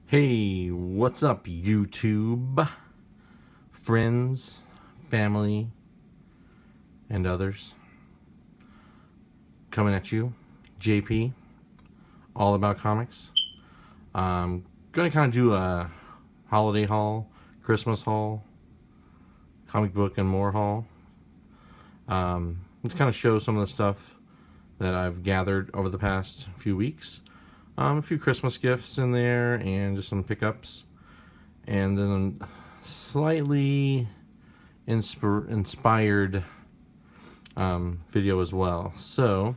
Hey, what's up, YouTube? Friends, family, and others. Coming at you, JP, all about comics. Gonna kind of do a holiday haul, Christmas haul, comic book and more haul. Let's kind of show some of the stuff that I've gathered over the past few weeks. A few Christmas gifts in there and just some pickups. And then slightly inspired video as well. So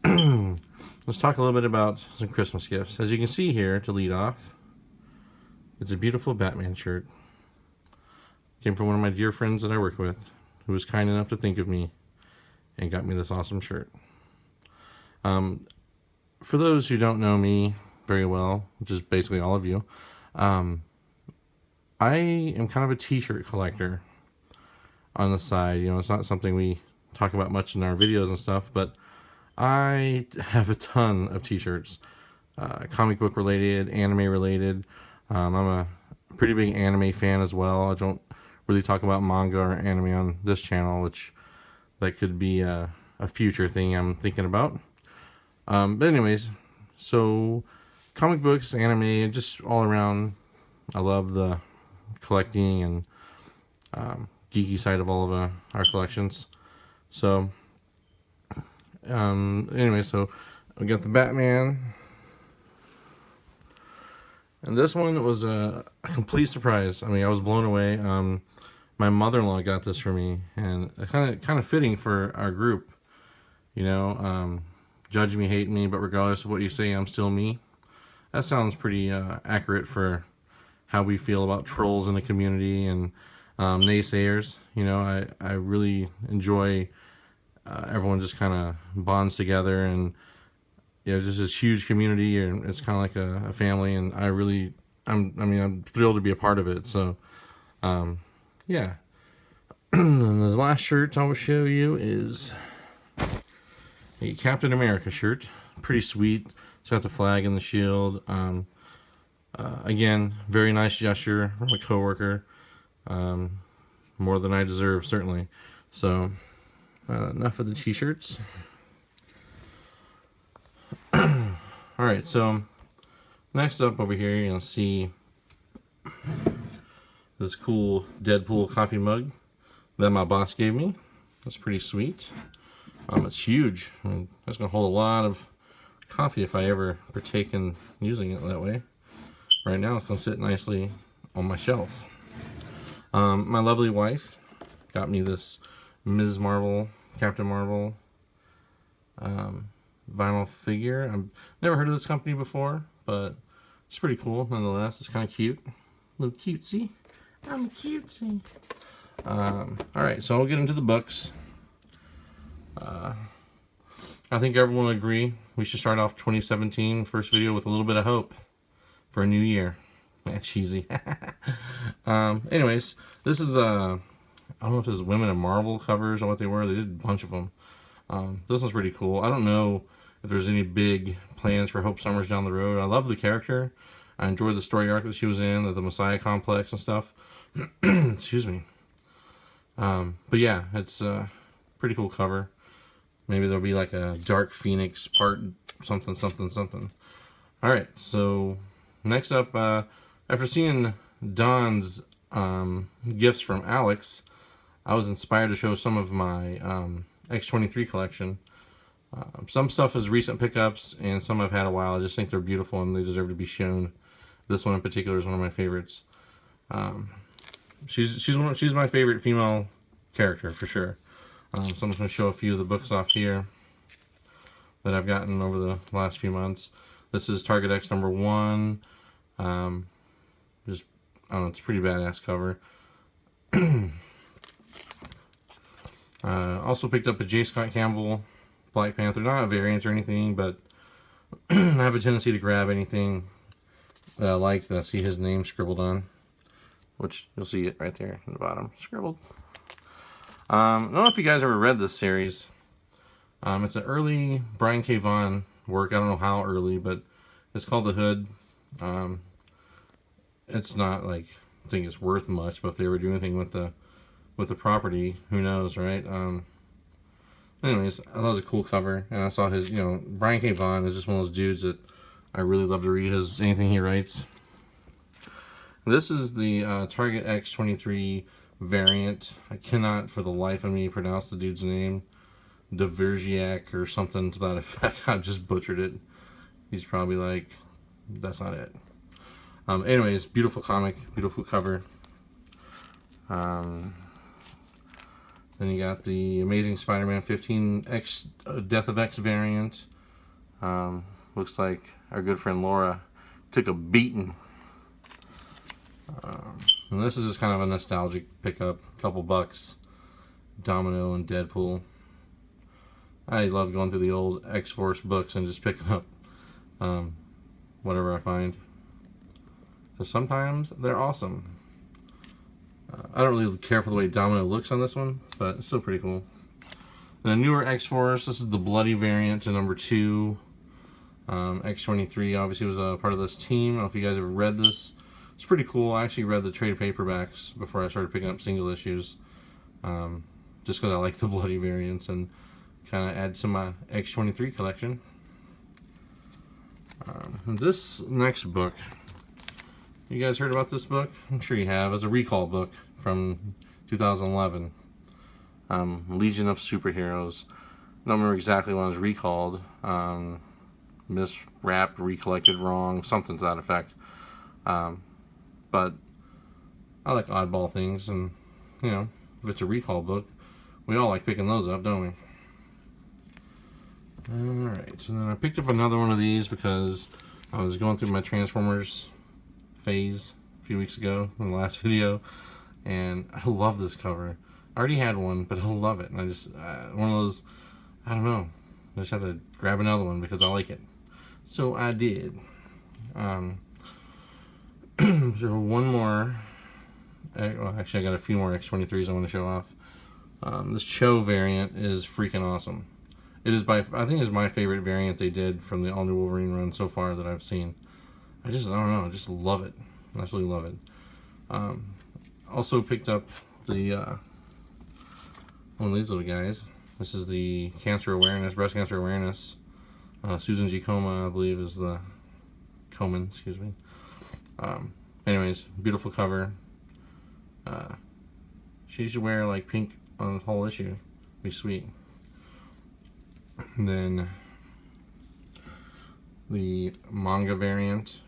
let's talk a little bit about some Christmas gifts. As you can see here, to lead off, it's a beautiful Batman shirt. Came from one of my dear friends that I work with, who was kind enough to think of me and got me this awesome shirt. For those who don't know me very well, which is basically all of you, I am kind of a t-shirt collector on the side. You know, it's not something we talk about much in our videos and stuff, but I have a ton of t-shirts, comic book related, anime related. I'm a pretty big anime fan as well. I don't really talk about manga or anime on this channel, which that could be a future thing I'm thinking about. But anyways, so comic books, anime, just all around. I love the collecting and geeky side of all of our collections. So, anyway, so we got the Batman. And this one was a complete surprise. I mean, I was blown away. My mother-in-law got this for me, and kind of fitting for our group. You know, judge me, hate me, but regardless of what you say, I'm still me. That sounds pretty accurate for how we feel about trolls in the community and naysayers. You know, I really enjoy everyone just kind of bonds together, and you know, just this huge community, and it's kind of like a family. And I'm thrilled to be a part of it. So, yeah. And the last shirt I will show you is a Captain America shirt. Pretty sweet. It's got the flag and the shield. Again, very nice gesture from a coworker. More than I deserve, certainly. So, enough of the t-shirts. Alright, so next up over here, you'll see this cool Deadpool coffee mug that my boss gave me. That's pretty sweet. It's huge. I mean, that's going to hold a lot of coffee if I ever partake in using it that way. Right now, it's going to sit nicely on my shelf. My lovely wife got me this Ms. Marvel, Captain Marvel vinyl figure. I've never heard of this company before, but it's pretty cool nonetheless. It's kind of cute. A little cutesy. I'm cutesy. Alright, so we'll get into the books. I think everyone will agree we should start off 2017 first video with a little bit of hope for a new year. Man, cheesy. Anyways, this is I don't know if this is Women of Marvel covers or what they were. They did a bunch of them. This one's pretty cool. I don't know if there's any big plans for Hope Summers down the road. I love the character. I enjoyed the story arc that she was in, the Messiah complex and stuff. Excuse me. But yeah, it's a pretty cool cover. Maybe there'll be like a Dark Phoenix part something, something, something. Alright, so next up, after seeing Don's gifts from Alex, I was inspired to show some of my X-23 collection. Some stuff is recent pickups, and some I've had a while. I just think they're beautiful and they deserve to be shown. This one in particular is one of my favorites. She's my favorite female character for sure. So I'm just going to show a few of the books off here that I've gotten over the last few months. This is Target X #1. Just, I don't know, it's a pretty badass cover. Also picked up a J. Scott Campbell Black Panther. Not a variant or anything, but I have a tendency to grab anything that I like that I see his name scribbled on. Which, you'll see it right there in the bottom, scribbled. I don't know if you guys ever read this series. It's an early Brian K. Vaughan work. I don't know how early, but it's called The Hood. It's not like I think it's worth much, but if they were doing anything with the property, who knows, right? Anyways, I thought it was a cool cover, and I saw his, Brian K. Vaughan is just one of those dudes that I really love to read anything he writes. This is the Target X23 variant. I cannot for the life of me pronounce the dude's name. Dvorak or something to that effect. I just butchered it. He's probably like, that's not it. Anyways, beautiful comic, beautiful cover. Then you got the Amazing Spider-Man 15 X Death of X variant. Looks like our good friend Laura took a beating. And this is just kind of a nostalgic pickup, couple bucks. Domino and Deadpool. I love going through the old X-Force books and just picking up whatever I find. So sometimes they're awesome. I don't really care for the way Domino looks on this one, but it's still pretty cool. The newer X-Force, this is the bloody variant to number 2. X23 obviously was a part of this team. I don't know if you guys have read this. It's pretty cool. I actually read the trade paperbacks before I started picking up single issues. Just because I like the bloody variants and kind of add to my X23 collection. This next book, you guys heard about this book? I'm sure you have. It's a recall book from 2011. Legion of Superheroes. I don't remember exactly when it was recalled. Miswrapped, recollected wrong, something to that effect. But I like oddball things, and if it's a recall book, we all like picking those up, don't we? Alright, so then I picked up another one of these because I was going through my Transformers phase a few weeks ago in the last video, and I love this cover. I already had one, but I love it, and I just, one of those, I don't know, I just had to grab another one because I like it. So I did. So one more, well actually I got a few more X23s I want to show off. This Cho variant is freaking awesome. It is I think it's my favorite variant they did from the All New Wolverine run so far that I've seen. I don't know, I just love it. I absolutely love it. Also picked up the one of these little guys. This is the breast cancer awareness. Susan G. Komen, I believe, is the Komen, excuse me. Anyways, beautiful cover. She should wear like pink on the whole issue. Be sweet. And then the manga variant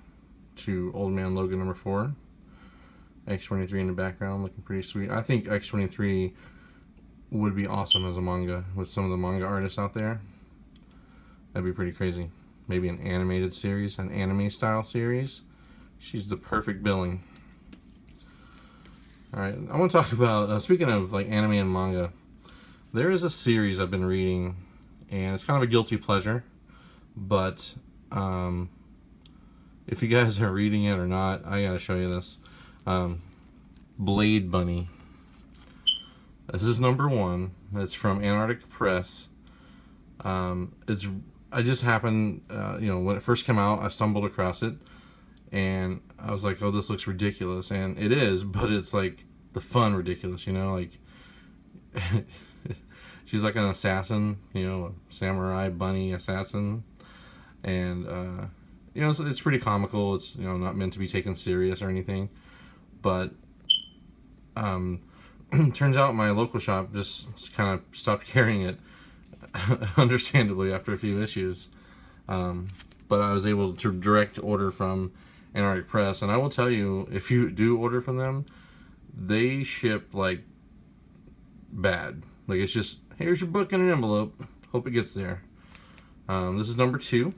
to Old Man Logan number 4. X23 in the background, looking pretty sweet. I think X23 would be awesome as a manga with some of the manga artists out there. That'd be pretty crazy. Maybe an animated series, an anime style series. She's the perfect billing. Alright, I want to talk about, speaking of like anime and manga, there is a series I've been reading, and it's kind of a guilty pleasure, but if you guys are reading it or not, I gotta show you this. Blade Bunny. This is number 1. It's from Antarctic Press. I just happened, when it first came out, I stumbled across it, and I was like, oh, this looks ridiculous, and it is, but it's like the fun ridiculous, like she's like an assassin, a samurai bunny assassin, and it's pretty comical. It's not meant to be taken serious or anything, but turns out my local shop just kind of stopped carrying it, understandably, after a few issues. But I was able to direct order from Antarctic Press, and I will tell you, if you do order from them, they ship like bad. Like, it's just, here's your book in an envelope, hope it gets there. This is number 2.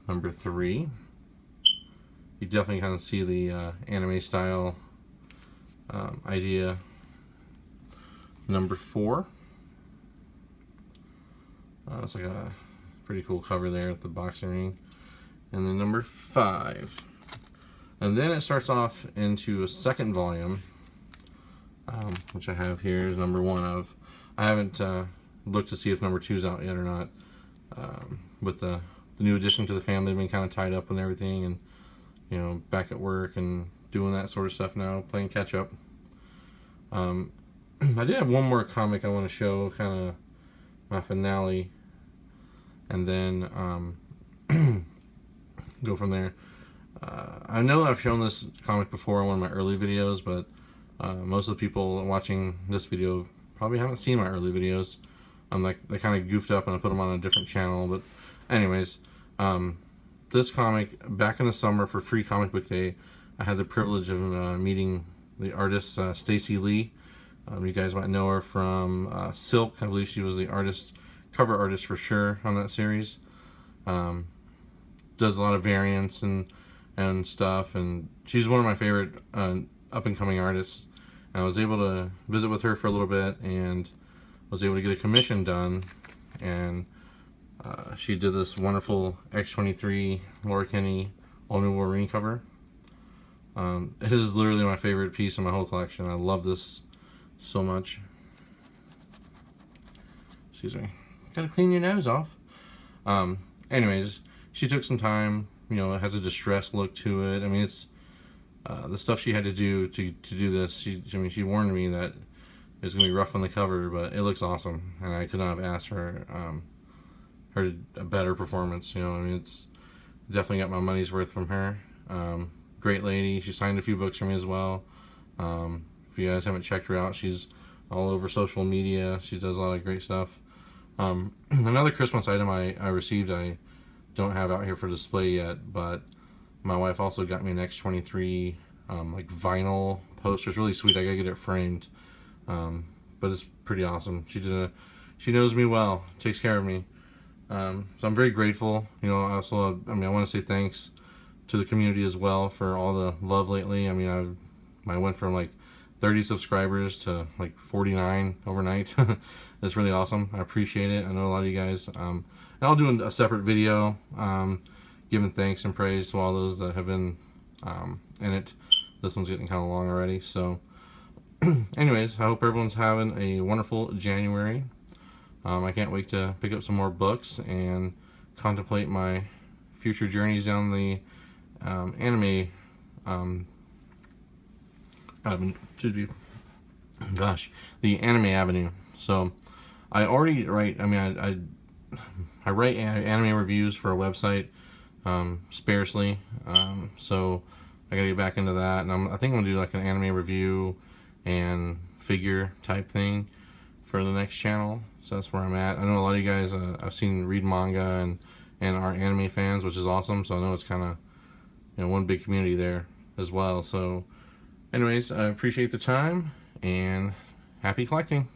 Number 3, you definitely kind of see the anime style idea. Number 4, it's like a pretty cool cover there with the boxing ring. And then number 5, and then it starts off into a second volume, which I have here is number 1 of. I haven't looked to see if number 2 is out yet or not, with the the new addition to the family. I've been kind of tied up and everything, and you know, back at work and doing that sort of stuff now, playing catch up. I did have one more comic I want to show, kind of my finale, and then go from there. I know I've shown this comic before in one of my early videos, but most of the people watching this video probably haven't seen my early videos. They kind of goofed up and I put them on a different channel. But anyways, this comic, back in the summer for Free Comic Book Day, I had the privilege of meeting the artist Stacey Lee. You guys might know her from Silk. I believe she was the cover artist for sure on that series. Does a lot of variants and stuff, and she's one of my favorite up-and-coming artists. And I was able to visit with her for a little bit and was able to get a commission done, and she did this wonderful X-23 Laura Kinney All New Wolverine cover. It is literally my favorite piece in my whole collection. I love this so much. Excuse me. Gotta clean your nose off. Anyways, she took some time. You know, it has a distressed look to it. I mean, it's the stuff she had to do to do this. She warned me that it's gonna be rough on the cover, but it looks awesome, and I could not have asked her a better performance. You know, I mean, it's definitely got my money's worth from her. Great lady. She signed a few books for me as well. If you guys haven't checked her out, she's all over social media. She does a lot of great stuff. Another Christmas item I received, I don't have out here for display yet, but my wife also got me an X-23 like vinyl poster. It's really sweet. I gotta get it framed, but it's pretty awesome. She knows me well, takes care of me, so I'm very grateful. You know, also, I mean, I want to say thanks to the community as well for all the love lately. I mean, I went from like 30 subscribers to like 49 overnight. That's really awesome. I appreciate it. I know a lot of you guys. And I'll do a separate video giving thanks and praise to all those that have been in it. This one's getting kind of long already. So anyways, I hope everyone's having a wonderful January. I can't wait to pick up some more books and contemplate my future journeys down the anime the anime avenue. So I already write, I mean, I write anime reviews for a website sparsely, so I gotta get back into that, and I think I'm gonna do like an anime review and figure type thing for the next channel. So that's where I'm at. I know a lot of you guys I've seen read manga and are anime fans, which is awesome. So I know it's kind of, you know, one big community there as well. So anyways, I appreciate the time and happy collecting.